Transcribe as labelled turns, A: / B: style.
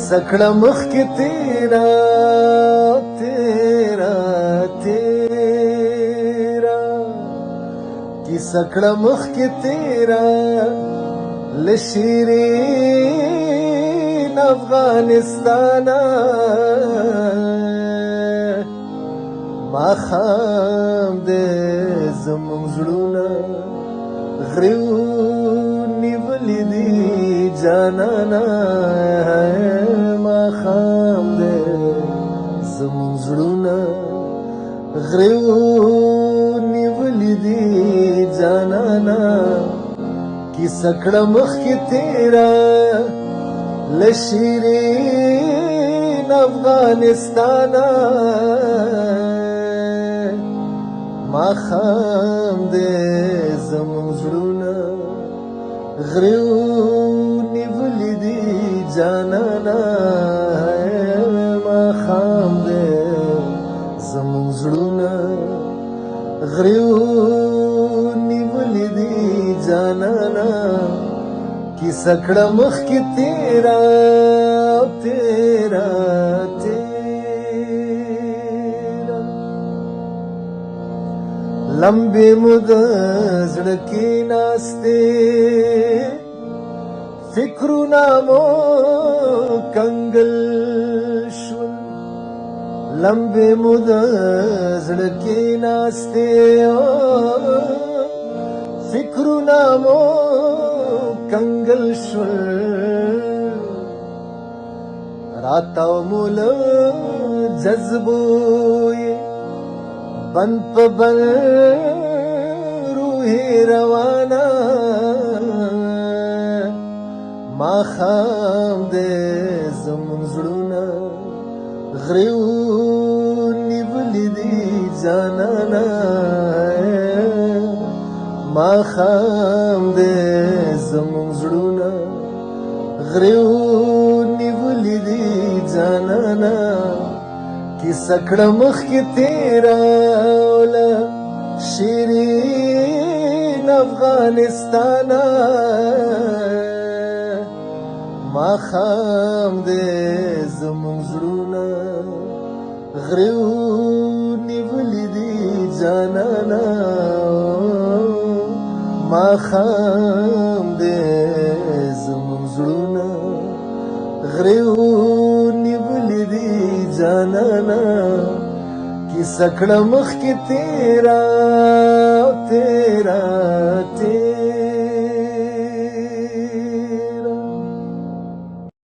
A: किस्सा कड़ा मुख के तेरा तेरा तेरा किस्सा कड़ा मुख के तेरा लशीरीन अफगानिस्ताना माखाम दे زمونږ زړونه غریو نیولي دي جانانا ماښام دی زمونږ زړونه غریو نیولي دي جانانا کیسه کړه مخکې تیره له شیرین افغانستانه ماښام دی زمونږ زړونه غریو نیولي دي جانانا ماښام دی زمونږ زړونه غریو نیولي دي جانانا کیسه کړه مخکې تیره تیره لمبې مو د زړه کې ناستې فکرونه مو کنګل شول لمبې مو د زړه کې ناستې فکرونه مو کنګل شول راتاو مو له جذبو بند په بند روحي روانه ماښام دی زمونږ زړونه غریو نیولي دي جانانا ماښام دی زمونږ زړونه غریو نیولي دي جانانا کیسه کړه مخکې تیره له شیرین افغانستانه ماښام دی زمونږ زړونه غریو نیولي دي جانانا ماښام دی زمونږ زړونه غریو نیولي دي جانانا کیسه کړه مخکې تیره تیره